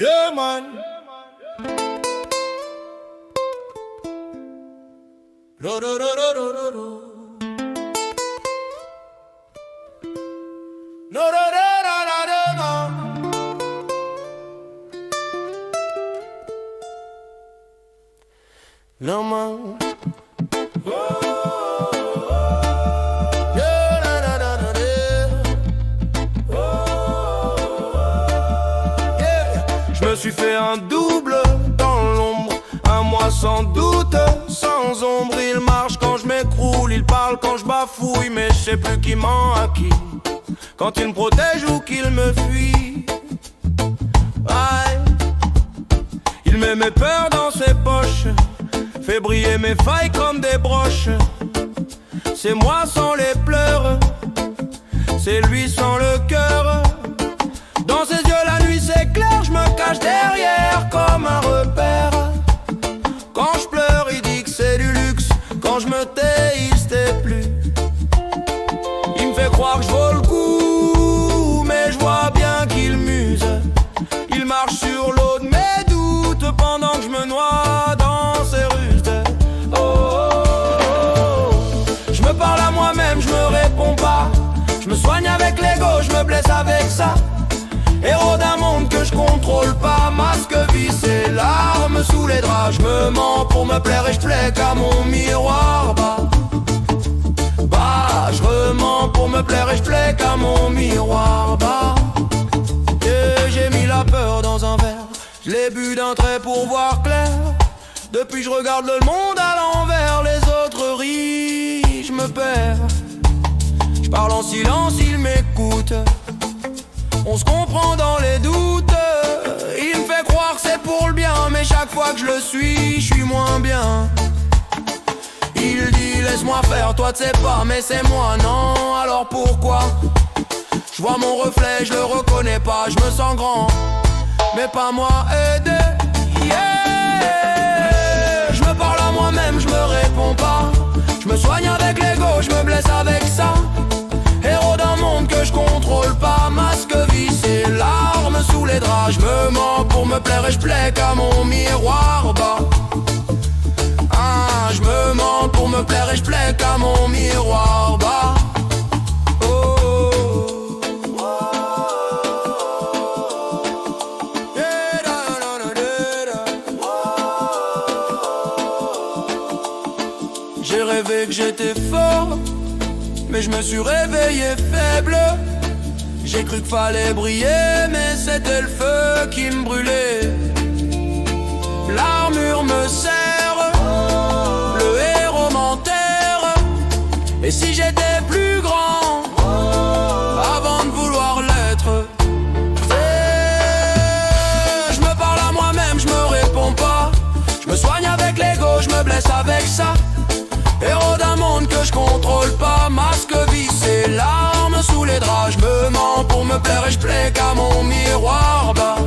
Yeah, man. Ro, ro, ro, ro, ro, ro, ro. No, ro, ro, ro, ro, ro, ro. No, man. Yeah, na, na, na, na, yeah. Je me suis fait un double dans l'ombre, un mois sans doute, sans ombre. Il marche quand je m'écroule, il parle quand je bafouille, mais je sais plus qui ment à qui, quand il me protège ou qu'il me fuit. Ouais. Il met mes peurs dans ses poches, fait briller mes failles comme des broches. C'est moi sans les pleurs, c'est lui sans le cœur. Dans ses yeux la nuit c'est clair, je me cache derrière comme un repère. Quand je pleure il dit que c'est du luxe, quand je me tais il se tait plus. Il me fait croire que je vaux le coup, mais je vois bien qu'il muse. Il marche sur l'eau de mes doutes pendant que je me noie dans ses ruses. Oh, oh, oh. Je me parle à moi-même, je me réponds pas. Je me soigne avec l'ego, je me blesse avec ça. Héros d'un monde que je contrôle pas, masque vissé, larmes sous les draps. Je me mens pour me plaire et je plais qu'à mon miroir. Je remens pour me plaire et je plais qu'à mon miroir. Et j'ai mis la peur dans un verre, je l'ai bu d'un trait pour voir clair. Depuis je regarde le monde à l'envers, les autres rient, je me perds. Je parle en silence, ils m'écoutent. On se comprend dans les doutes. Il me fait croire que c'est pour le bien, mais chaque fois que je le suis, je suis moins bien. Il dit laisse-moi faire, toi tu sais pas, mais c'est moi, non, alors pourquoi? Je vois mon reflet, je le reconnais pas, je me sens grand, mais pas moi aidé. Yeah. Je me parle à moi-même, je me réponds pas. Je me soigne avec l'ego, je me blesse avec ça. Héros d'un monde que je contrôle pas, masque vissé, larmes sous les draps. Je me mens pour me plaire et je plais qu'à mon miroir bas. Je me mens pour me plaire et je plais qu'à mon miroir bas. Oh, oh, oh. Yeah, da, da, da, da, da. J'ai rêvé que j'étais fort, mais je me suis réveillé faible. J'ai cru qu'il fallait briller, mais c'était le feu qui me brûlait. L'armure me serre, le héros m'enterre. Et si j'étais plus grand, avant de vouloir l'être? Je me parle à moi-même, je me réponds pas. Je me soigne avec l'ego, je me blesse avec ça. Héros d'un monde que je contrôle pas, masque vissé, larmes sous les draps. Je me mens pour me plaire et je plais qu'à mon miroir bas.